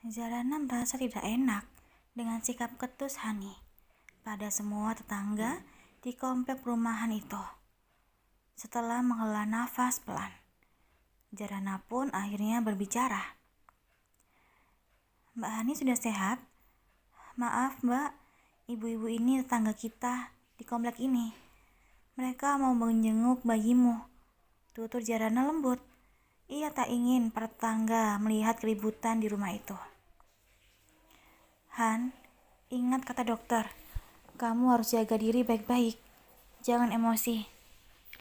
Zarana merasa tidak enak dengan sikap ketus Hani pada semua tetangga di komplek perumahan itu. Setelah menghela nafas pelan, Zarana pun akhirnya berbicara. "Mbak Hani sudah sehat? Maaf Mbak, ibu-ibu ini tetangga kita di komplek ini. Mereka mau menjenguk bayimu," tutur Zarana lembut. Ia tak ingin para tetangga melihat keributan di rumah itu. "Han, ingat kata dokter, kamu harus jaga diri baik-baik. Jangan emosi.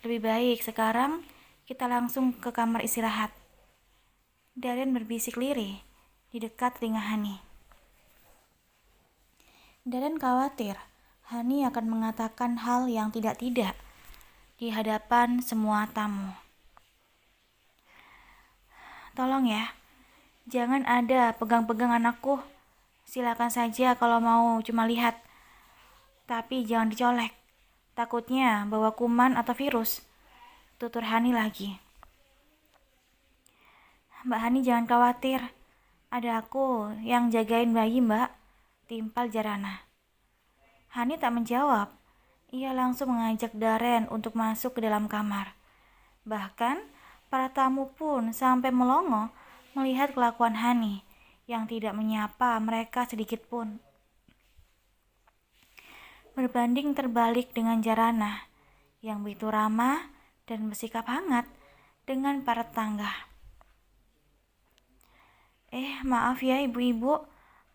Lebih baik sekarang kita langsung ke kamar istirahat." Darren berbisik lirih di dekat telinga Hani. Darren khawatir Hani akan mengatakan hal yang tidak-tidak di hadapan semua tamu. "Tolong ya, jangan ada pegang-pegang anakku. Silakan saja kalau mau cuma lihat. Tapi jangan dicolek. Takutnya bawa kuman atau virus," tutur Hani lagi. "Mbak Hani jangan khawatir. Ada aku yang jagain bayi Mbak," timpal Zarana. Hani tak menjawab. Ia langsung mengajak Darren untuk masuk ke dalam kamar. Bahkan para tamu pun sampai melongo melihat kelakuan Hani yang tidak menyapa mereka sedikit pun. Berbanding terbalik dengan Zarana yang begitu ramah dan bersikap hangat dengan para tetangga. Maaf ya ibu-ibu,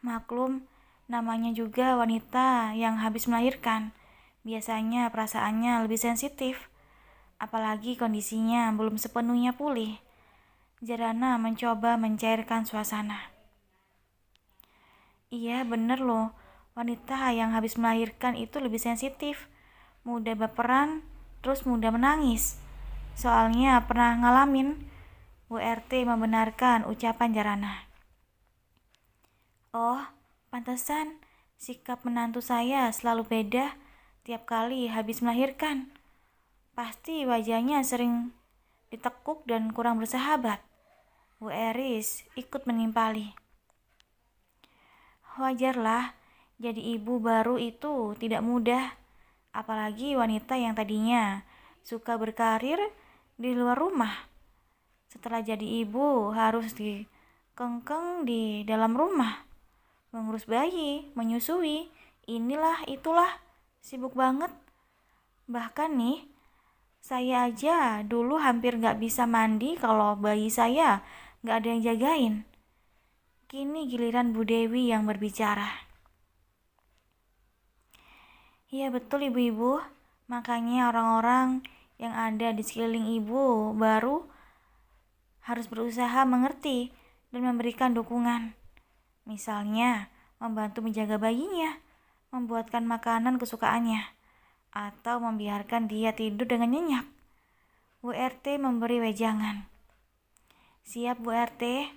maklum namanya juga wanita yang habis melahirkan. Biasanya perasaannya lebih sensitif, apalagi kondisinya belum sepenuhnya pulih. Zarana mencoba mencairkan suasana. "Iya bener loh, wanita yang habis melahirkan itu lebih sensitif, mudah baperan, terus mudah menangis. Soalnya pernah ngalamin," Bu RT membenarkan ucapan Zarana. "Oh, pantesan sikap menantu saya selalu beda tiap kali habis melahirkan. Pasti wajahnya sering ditekuk dan kurang bersahabat," Bu Eris ikut menimpali. "Wajarlah, jadi ibu baru itu tidak mudah. Apalagi wanita yang tadinya suka berkarir di luar rumah. Setelah jadi ibu harus dikengkeng di dalam rumah. Mengurus bayi, menyusui, inilah itulah, sibuk banget. Bahkan nih, saya aja dulu hampir gak bisa mandi kalau bayi saya gak ada yang jagain." Kini giliran Bu Dewi yang berbicara. "Iya betul ibu-ibu, makanya orang-orang yang ada di sekeliling ibu baru harus berusaha mengerti dan memberikan dukungan. Misalnya, membantu menjaga bayinya, membuatkan makanan kesukaannya, atau membiarkan dia tidur dengan nyenyak." Bu RT memberi wejangan. "Siap Bu RT,"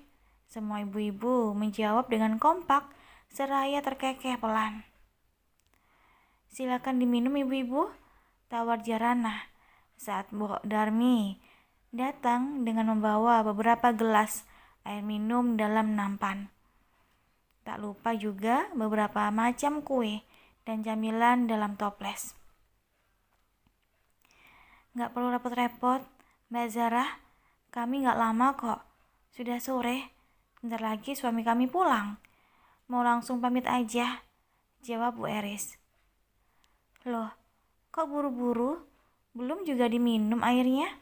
semua ibu-ibu menjawab dengan kompak seraya terkekeh pelan. "Silakan diminum ibu-ibu," tawar Zarana saat Bu Darmi datang dengan membawa beberapa gelas air minum dalam nampan. Tak lupa juga beberapa macam kue dan camilan dalam toples. "Gak perlu repot-repot, Mbak Zara. Kami gak lama kok. Sudah sore. Bentar lagi suami kami pulang. Mau langsung pamit aja," jawab Bu Eris. "Loh, kok buru-buru? Belum juga diminum airnya?"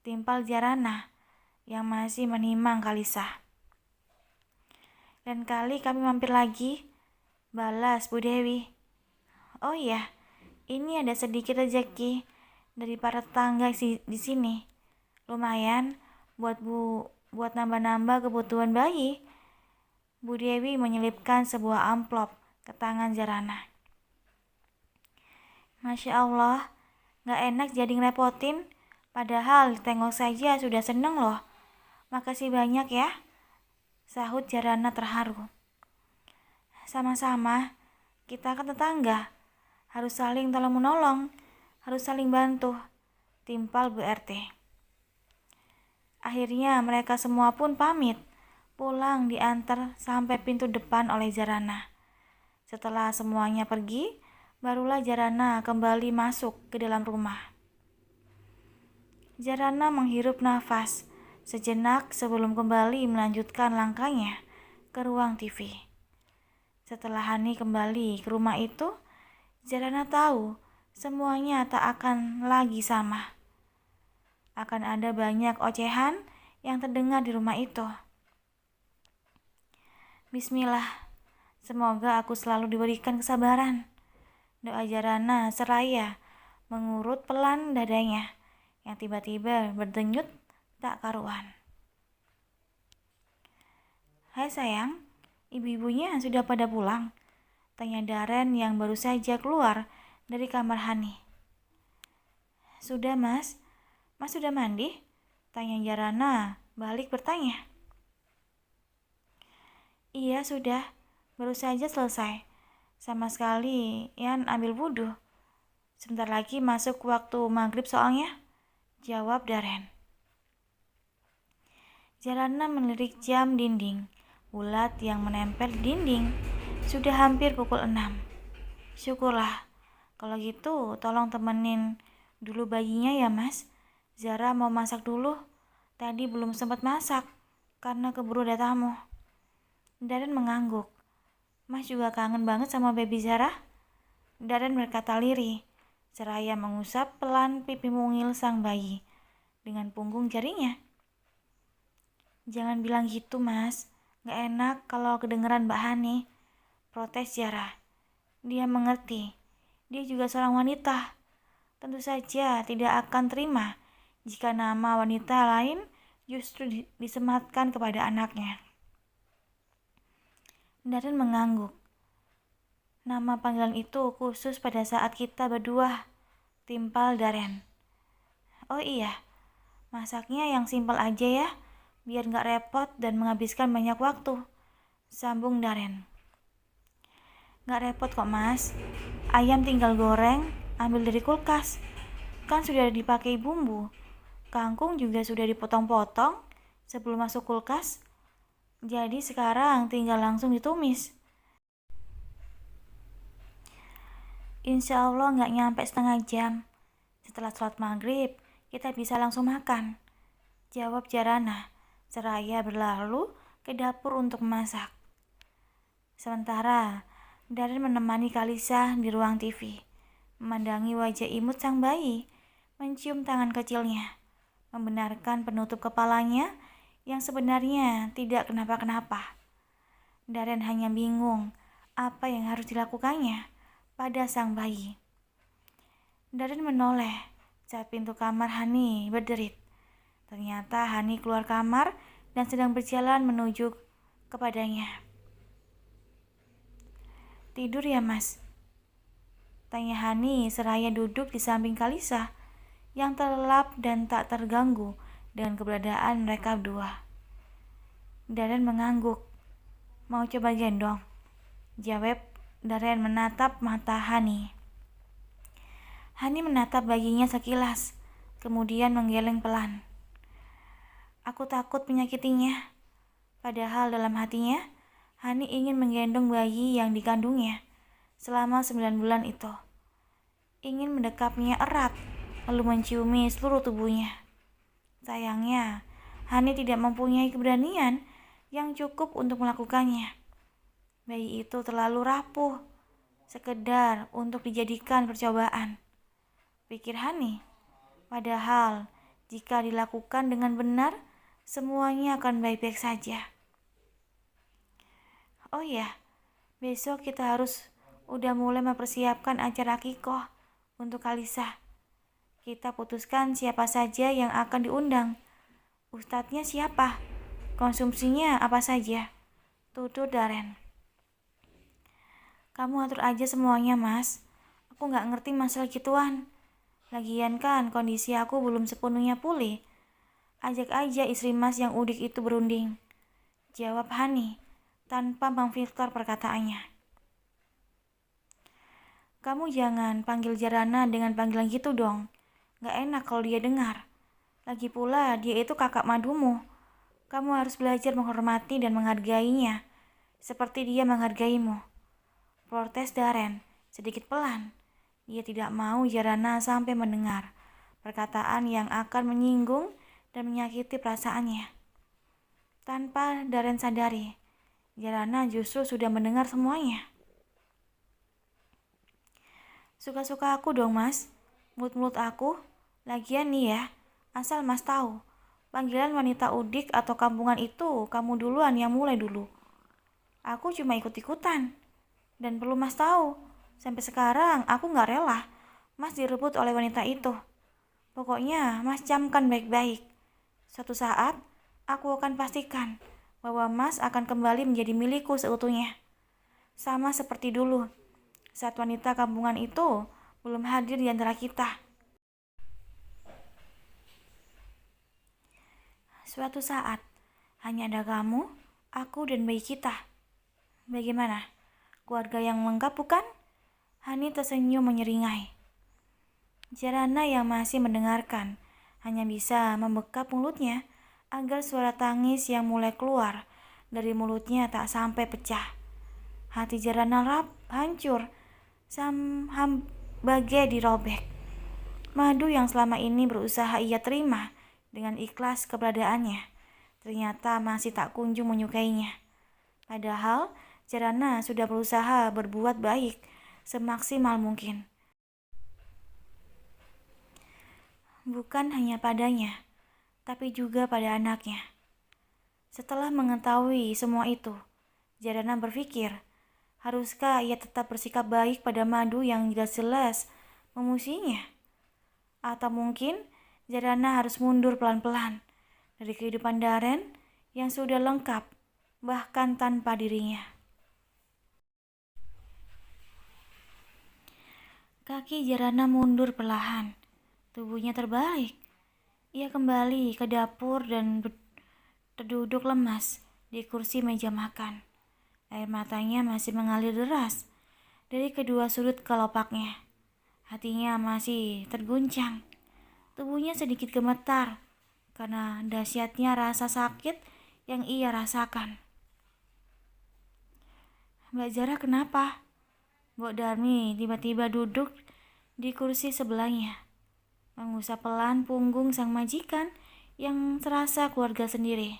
timpal Zarana yang masih menimang Kalisa. "Lain kali kami mampir lagi," balas Bu Dewi. "Oh iya, ini ada sedikit rezeki dari para tetangga di sini. Lumayan buat nambah-nambah kebutuhan bayi." Bu Dewi menyelipkan sebuah amplop ke tangan Zarana. "Masya Allah, gak enak jadi ngerepotin. Padahal tengok saja sudah seneng loh. Makasih banyak ya," sahut Zarana terharu. "Sama-sama, kita kan tetangga. Harus saling tolong-menolong, harus saling bantu," timpal Bu RT. Akhirnya mereka semua pun pamit Pulang diantar sampai pintu depan oleh Jarana. Setelah semuanya pergi, barulah Jarana kembali masuk ke dalam rumah. Jarana menghirup nafas sejenak sebelum kembali melanjutkan langkahnya ke ruang TV. Setelah Hani kembali ke rumah itu, Jarana tahu semuanya tak akan lagi sama. Akan ada banyak ocehan yang terdengar di rumah itu. Bismillah, semoga aku selalu diberikan kesabaran. Doa Jarana seraya mengurut pelan dadanya yang tiba-tiba berdenyut tak karuan. Hai sayang, ibu-ibunya sudah pada pulang? Tanya Daren yang baru saja keluar dari kamar Hani. Sudah mas, mas sudah mandi? Tanya Jarana balik bertanya. Iya sudah, baru saja selesai. Sama sekali Yan ambil wudhu. Sebentar lagi masuk waktu maghrib soalnya, jawab Daren. Jarana melirik jam dinding bulat yang menempel di dinding. Sudah hampir pukul 6. Syukurlah, kalau gitu tolong temenin dulu bayinya ya mas. Zara mau masak dulu, tadi belum sempat masak karena keburu ada tamu. Daren mengangguk. Mas juga kangen banget sama baby Zara? Daren berkata lirih, seraya mengusap pelan pipi mungil sang bayi dengan punggung jarinya. Jangan bilang gitu mas, gak enak kalau kedengeran Mbak Hani, protes Zara. Dia mengerti, dia juga seorang wanita. Tentu saja tidak akan terima jika nama wanita lain justru disematkan kepada anaknya. Daren mengangguk. Nama panggilan itu khusus pada saat kita berdua, timpal Daren. Oh iya, masaknya yang simpel aja ya, biar gak repot dan menghabiskan banyak waktu, sambung Daren. Gak repot kok mas, ayam tinggal goreng, ambil dari kulkas, kan sudah dipakai bumbu. Kangkung juga sudah dipotong-potong sebelum masuk kulkas. Jadi sekarang tinggal langsung ditumis. Insya Allah gak nyampe setengah jam. Setelah sholat maghrib, kita bisa langsung makan, jawab Jarana, seraya berlalu ke dapur untuk memasak. Sementara Daren menemani Kalisa di ruang TV, memandangi wajah imut sang bayi, mencium tangan kecilnya, membenarkan penutup kepalanya yang sebenarnya tidak kenapa-kenapa. Daren hanya bingung apa yang harus dilakukannya pada sang bayi. Daren menoleh saat pintu kamar Hani berderit. Ternyata Hani keluar kamar dan sedang berjalan menuju kepadanya. Tidur ya mas? Tanya Hani seraya duduk di samping Kalisa yang terlelap dan tak terganggu dengan keberadaan mereka berdua. Daren mengangguk. Mau coba gendong? Jawab Daren menatap mata Hani. Hani menatap bayinya sekilas, kemudian menggeleng pelan. Aku takut menyakitinya. Padahal dalam hatinya, Hani ingin menggendong bayi yang dikandungnya selama 9 bulan itu. Ingin mendekapnya erat, lalu menciumi seluruh tubuhnya. Sayangnya, Hani tidak mempunyai keberanian yang cukup untuk melakukannya. Bayi itu terlalu rapuh, sekedar untuk dijadikan percobaan, pikir Hani. Padahal, jika dilakukan dengan benar, semuanya akan baik-baik saja. Oh ya, besok kita harus udah mulai mempersiapkan acara akikoh untuk Kalisa. Kita putuskan siapa saja yang akan diundang. Ustadznya siapa? Konsumsinya apa saja? Tutur Daren. Kamu atur aja semuanya mas. Aku gak ngerti masalah gituan. Lagian kan kondisi aku belum sepenuhnya pulih. Ajak aja istri mas yang udik itu berunding, jawab Hani tanpa memfilter perkataannya. Kamu jangan panggil Jarana dengan panggilan gitu dong. Gak enak kalau dia dengar. Lagi pula dia itu kakak madumu. Kamu harus belajar menghormati dan menghargainya, seperti dia menghargaimu. Protes Darren, sedikit pelan. Dia tidak mau Jarana sampai mendengar perkataan yang akan menyinggung dan menyakiti perasaannya. Tanpa Darren sadari, Jarana justru sudah mendengar semuanya. Suka-suka aku dong mas, mulut-mulut aku. Lagian nih ya, asal mas tahu, panggilan wanita udik atau kampungan itu kamu duluan yang mulai dulu. Aku cuma ikut-ikutan. Dan perlu mas tahu, sampai sekarang aku gak rela mas direbut oleh wanita itu. Pokoknya mas camkan baik-baik. Suatu saat, aku akan pastikan bahwa mas akan kembali menjadi milikku seutuhnya. Sama seperti dulu, saat wanita kampungan itu belum hadir di antara kita. Suatu saat, hanya ada kamu, aku, dan bayi kita. Bagaimana? Keluarga yang lengkap bukan? Hani tersenyum menyeringai. Jarana yang masih mendengarkan hanya bisa membekap mulutnya agar suara tangis yang mulai keluar dari mulutnya tak sampai pecah. Hati Jarana hancur, bagai dirobek. Madu yang selama ini berusaha ia terima dengan ikhlas keberadaannya, ternyata masih tak kunjung menyukainya. Padahal Jarana sudah berusaha berbuat baik semaksimal mungkin. Bukan hanya padanya, tapi juga pada anaknya. Setelah mengetahui semua itu, Jarana berpikir, haruskah ia tetap bersikap baik pada Madu yang jelas-jelas memusuhinya? Atau mungkin Jarana harus mundur pelan-pelan dari kehidupan Darren yang sudah lengkap, bahkan tanpa dirinya. Kaki Jarana mundur perlahan, tubuhnya terbalik. Ia kembali ke dapur dan terduduk lemas di kursi meja makan. Air matanya masih mengalir deras dari kedua sudut kelopaknya. Hatinya masih terguncang. Tubuhnya sedikit gemetar karena dahsyatnya rasa sakit yang ia rasakan. Mbak Zara kenapa? Mbok Darmi tiba-tiba duduk di kursi sebelahnya, mengusap pelan punggung sang majikan yang terasa keluarga sendiri.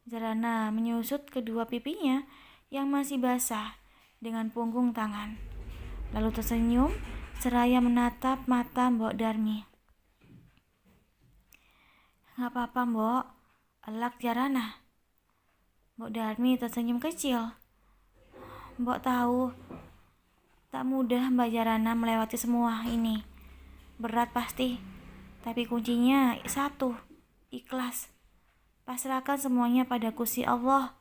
Jarana menyusut kedua pipinya yang masih basah dengan punggung tangan, lalu tersenyum seraya menatap mata Mbok Darmi. Gak apa-apa Mbok, elak Jarana. Mbok Darmi tersenyum kecil. Mbok tahu, tak mudah Mbak Jarana melewati semua ini. Berat pasti, tapi kuncinya satu, ikhlas. Pasrahkan semuanya pada Gusti Allah.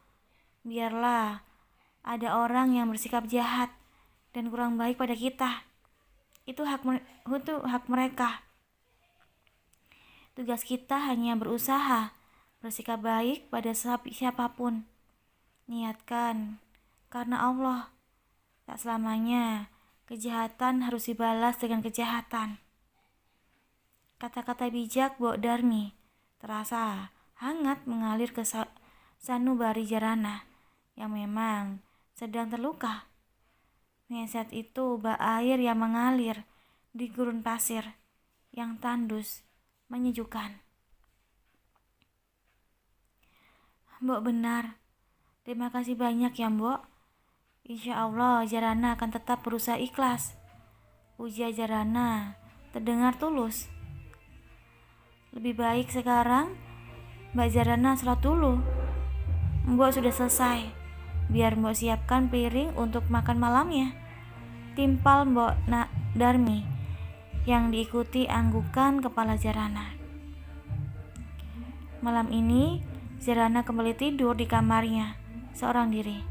Biarlah ada orang yang bersikap jahat dan kurang baik pada kita. Itu hak mereka. Tugas kita hanya berusaha bersikap baik pada siapapun. Niatkan karena Allah. Tak selamanya kejahatan harus dibalas dengan kejahatan. Kata-kata bijak Mbok Darmi terasa hangat mengalir ke sanubari Jarana yang memang sedang terluka. Nasihat itu bak air yang mengalir di gurun pasir yang tandus menyejukkan. Mbok benar. Terima kasih banyak ya Mbok. Insya Allah Jarana akan tetap berusaha ikhlas. Ujar Jarana terdengar tulus. Lebih baik sekarang Mbak Jarana sholat dulu. Mbok sudah selesai. Biar Mbok siapkan piring untuk makan malamnya. Timpal Mbok Darmi yang diikuti anggukan kepala Jarana. Malam ini Jarana kembali tidur di kamarnya seorang diri.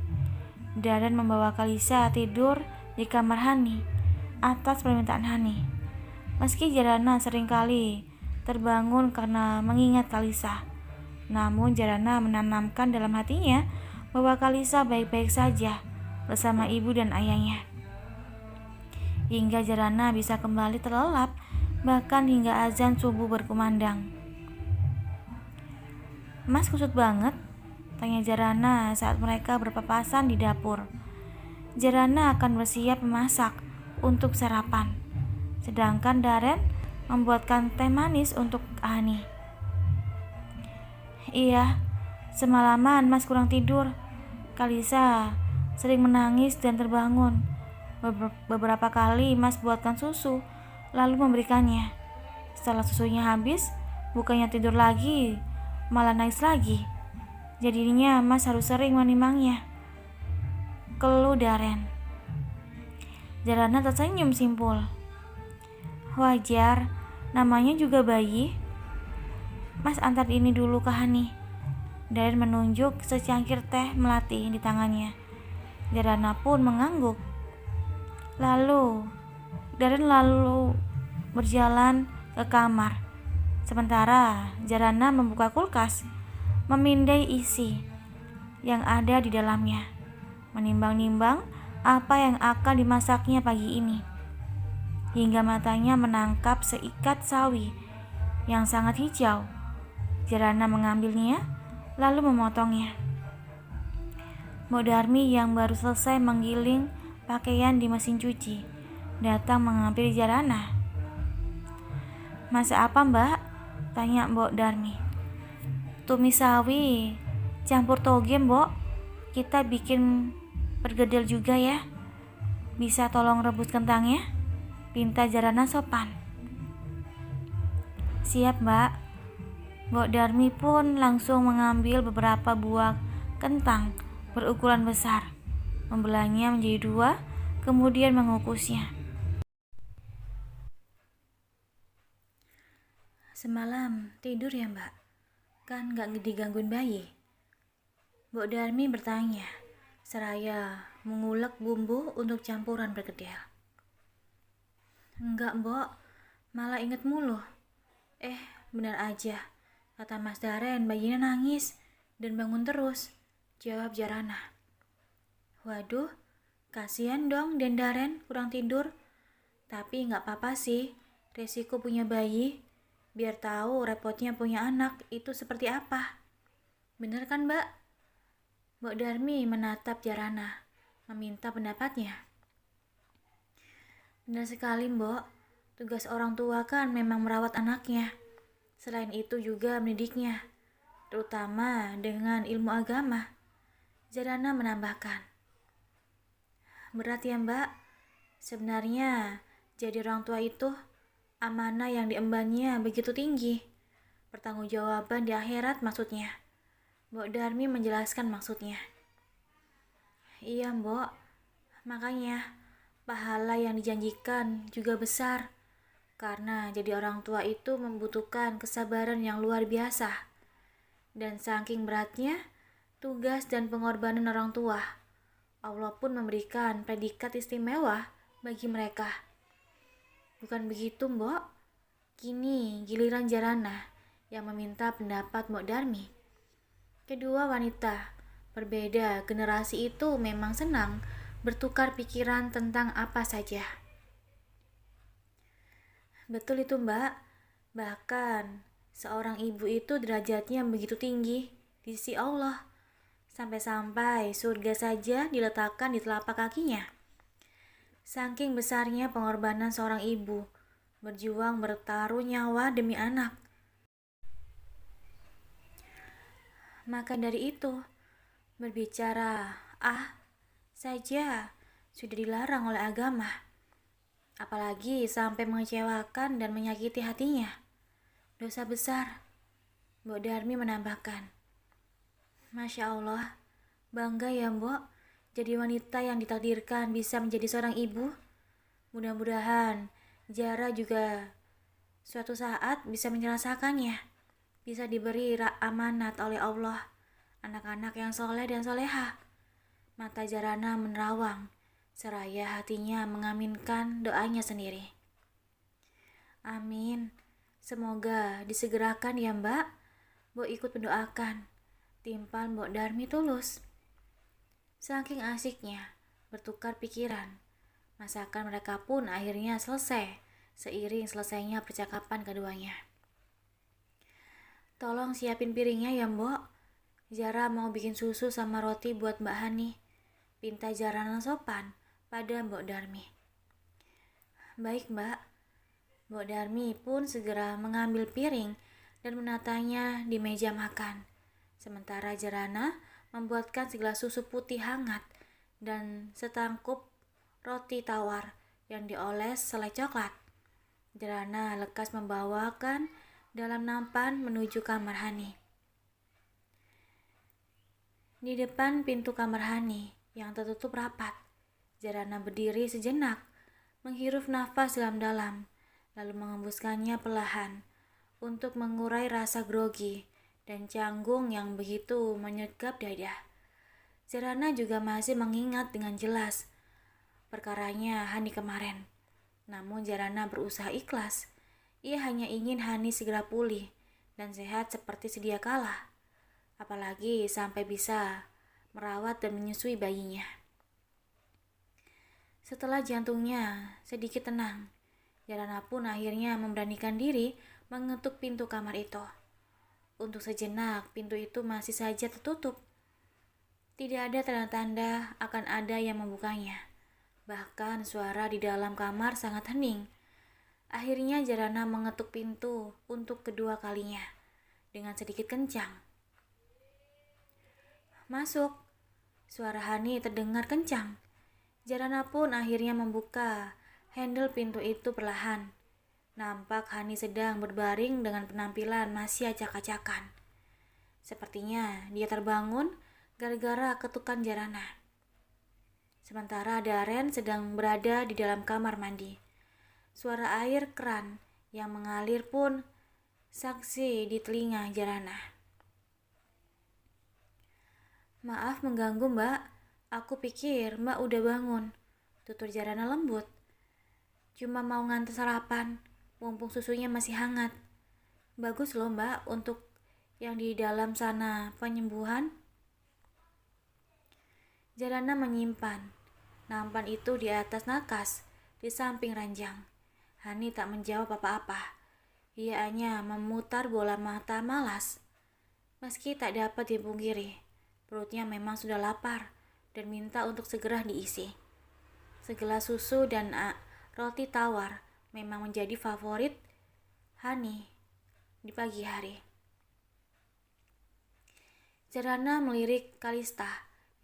Darren membawa Kalisa tidur di kamar Hani atas permintaan Hani. Meski Jarana seringkali terbangun karena mengingat Kalisa, namun Jarana menanamkan dalam hatinya bahwa Kalisa baik-baik saja bersama ibu dan ayahnya. Hingga Jarana bisa kembali terlelap, bahkan hingga azan subuh berkumandang. Mas kusut banget? Tanya Jarana saat mereka berpapasan di dapur. Jarana akan bersiap memasak untuk sarapan, sedangkan Daren membuatkan teh manis untuk Ani. Iya, semalaman Mas kurang tidur. Kalisa sering menangis dan terbangun. Beberapa kali Mas buatkan susu, lalu memberikannya. Setelah susunya habis, bukannya tidur lagi, malah nangis lagi. Jadinya Mas harus sering menimangnya. Keluh Daren. Jarana tersenyum simpul. Wajar, namanya juga bayi. Mas antar ini dulu ke Hani. Daren menunjuk secangkir teh melati di tangannya. Jarana pun mengangguk. Daren lalu berjalan ke kamar. Sementara Jarana membuka kulkas, memindai isi yang ada di dalamnya, menimbang-nimbang apa yang akan dimasaknya pagi ini, hingga matanya menangkap seikat sawi yang sangat hijau. Jarana mengambilnya, lalu memotongnya. Mbok Darmi yang baru selesai menggiling pakaian di mesin cuci datang mengambil Jarana. Masak apa mbak? Tanya Mbok Darmi. Tumis sawi campur toge mbok. Kita bikin pergedel juga ya. Bisa tolong rebus kentangnya? Pinta Jarana sopan. Siap mbak. Mbok Darmi pun langsung mengambil beberapa buah kentang berukuran besar, membelahnya menjadi 2, kemudian mengukusnya. Semalam tidur ya mbak? Kan gak digangguin bayi? Mbok Darmi bertanya, seraya mengulek bumbu untuk campuran perkedel. Enggak mbok, malah inget mulu. Benar aja, kata Mas Daren bayinya nangis dan bangun terus, jawab Jarana. Waduh, kasihan dong Den Daren kurang tidur. Tapi gak apa-apa sih, resiko punya bayi. Biar tahu repotnya punya anak itu seperti apa. Bener kan mbak? Mbok Darmi menatap Jarana, meminta pendapatnya. Benar sekali mbok, tugas orang tua kan memang merawat anaknya. Selain itu juga mendidiknya, terutama dengan ilmu agama. Jarana menambahkan. Berat ya mbak, sebenarnya jadi orang tua itu amanah yang diembannya begitu tinggi. Pertanggungjawaban di akhirat maksudnya. Mbok Darmi menjelaskan maksudnya. Iya mbok, makanya pahala yang dijanjikan juga besar. Karena jadi orang tua itu membutuhkan kesabaran yang luar biasa. Dan saking beratnya tugas dan pengorbanan orang tua, Allah pun memberikan predikat istimewa bagi mereka. Bukan begitu mbok? Kini giliran Jarana yang meminta pendapat Mbok Darmi. Kedua wanita berbeda generasi itu memang senang bertukar pikiran tentang apa saja. Betul itu mbak, bahkan seorang ibu itu derajatnya begitu tinggi di sisi Allah, sampai-sampai surga saja diletakkan di telapak kakinya. Saking besarnya pengorbanan seorang ibu, berjuang bertaruh nyawa demi anak. Maka dari itu, berbicara saja sudah dilarang oleh agama. Apalagi sampai mengecewakan dan menyakiti hatinya. Dosa besar. Mbok Darmi menambahkan. Masya Allah, bangga ya mbok jadi wanita yang ditakdirkan bisa menjadi seorang ibu. Mudah-mudahan Jara juga suatu saat bisa menyelesaikannya, bisa diberi amanat oleh Allah, anak-anak yang soleh dan soleha. Mata Jarana menerawang, seraya hatinya mengaminkan doanya sendiri. Amin, semoga disegerakan ya mbak. Mbok ikut mendoakan, timpal Mbok Darmi tulus. Saking asiknya bertukar pikiran, masakan mereka pun akhirnya selesai seiring selesainya percakapan keduanya. Tolong siapin piringnya ya, Mbok. Zara mau bikin susu sama roti buat Mbak Hani. Pinta Jarana sopan pada Mbok Darmi. Baik, Mbak. Mbok Darmi pun segera mengambil piring dan menatanya di meja makan. Sementara Jarana membuatkan segelas susu putih hangat dan setangkup roti tawar yang dioles selai coklat. Jarana lekas membawakan dalam nampan menuju kamar Hani. Di depan pintu kamar Hani yang tertutup rapat, Jarana berdiri sejenak, menghirup nafas dalam-dalam, lalu mengembuskannya perlahan untuk mengurai rasa grogi dan canggung yang begitu menyergap dada. Jarana juga masih mengingat dengan jelas perkaranya Hani kemarin. Namun Jarana berusaha ikhlas. Ia hanya ingin Hani segera pulih dan sehat seperti sedia kala. Apalagi sampai bisa merawat dan menyusui bayinya. Setelah jantungnya sedikit tenang, Jarana pun akhirnya memberanikan diri mengetuk pintu kamar itu. Untuk sejenak, pintu itu masih saja tertutup. Tidak ada tanda-tanda akan ada yang membukanya. Bahkan suara di dalam kamar sangat hening. Akhirnya Jarana mengetuk pintu untuk kedua kalinya dengan sedikit kencang. Masuk. Suara Hani terdengar kencang. Jarana pun akhirnya membuka handle pintu itu perlahan. Nampak Hani sedang berbaring dengan penampilan masih acak-acakan. Sepertinya dia terbangun gara-gara ketukan Jarana. Sementara Daren sedang berada di dalam kamar mandi. Suara air keran yang mengalir pun saksi di telinga Jarana. Maaf mengganggu, Mbak. Aku pikir Mbak udah bangun. Tutur Jarana lembut. Cuma mau nganter sarapan, mumpung susunya masih hangat. Bagus loh, Mbak, untuk yang di dalam sana penyembuhan. Jarana menyimpan nampan itu di atas nakas, di samping ranjang. Hani tak menjawab apa-apa. Ia hanya memutar bola mata malas. Meski tak dapat dipungkiri, perutnya memang sudah lapar dan minta untuk segera diisi. Segelas susu dan roti tawar memang menjadi favorit Hani di pagi hari. Jarana melirik Kalista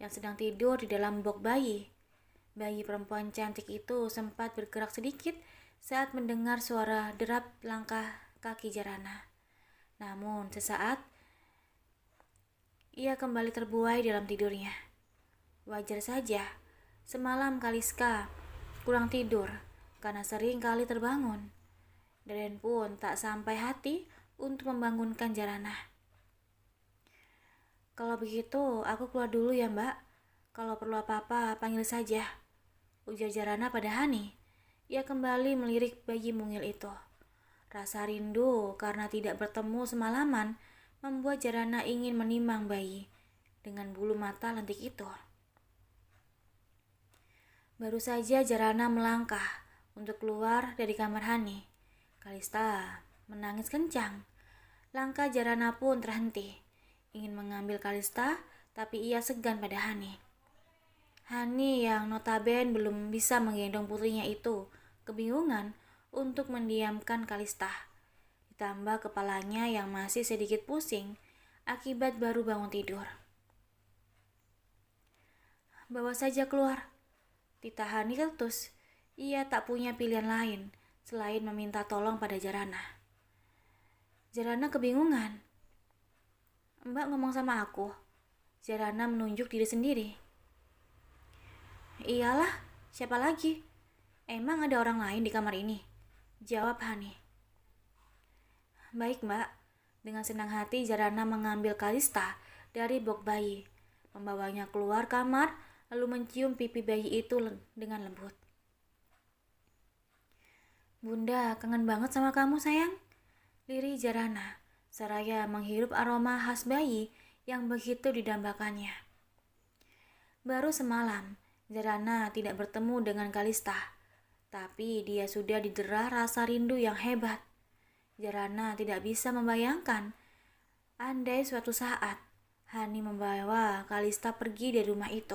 yang sedang tidur di dalam box bayi. Bayi perempuan cantik itu sempat bergerak sedikit saat mendengar suara derap langkah kaki Jarana. Namun sesaat ia kembali terbuai dalam tidurnya. Wajar saja, semalam Kaliska kurang tidur karena sering kali terbangun. Daren pun tak sampai hati untuk membangunkan Jarana. Kalau begitu, aku keluar dulu ya, Mbak. Kalau perlu apa-apa, panggil saja, ujar Jarana pada Hani. Ia kembali melirik bayi mungil itu. Rasa rindu karena tidak bertemu semalaman membuat Jarana ingin menimang bayi dengan bulu mata lentik itu. Baru saja Jarana melangkah untuk keluar dari kamar Hani, Kalista menangis kencang. Langkah Jarana pun terhenti, ingin mengambil Kalista, tapi ia segan pada Hani. Hani yang notaben belum bisa menggendong putrinya itu kebingungan untuk mendiamkan Kalista. Ditambah kepalanya yang masih sedikit pusing akibat baru bangun tidur. Bawa saja keluar. Tita Hani ketus. Ia tak punya pilihan lain selain meminta tolong pada Jarana. Jarana kebingungan. Mbak ngomong sama aku. Jarana menunjuk diri sendiri. Iyalah, siapa lagi? Emang ada orang lain di kamar ini? Jawab Hani. Baik, Mbak. Dengan senang hati Jarana mengambil Kalista dari box bayi, membawanya keluar kamar, lalu mencium pipi bayi itu dengan lembut. Bunda kangen banget sama kamu, sayang. Lirih Jarana, seraya menghirup aroma khas bayi yang begitu didambakannya. Baru semalam, Jarana tidak bertemu dengan Kalista, tapi dia sudah didera rasa rindu yang hebat. Jarana tidak bisa membayangkan Andai suatu saat Hani membawa Kalista pergi dari rumah itu,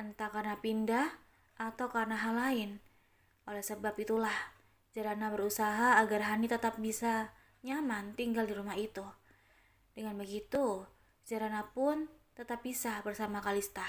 entah karena pindah atau karena hal lain. Oleh sebab itulah, Zarana berusaha agar Hani tetap bisa nyaman tinggal di rumah itu. Dengan begitu, Zarana pun tetap bisa bersama Kalista.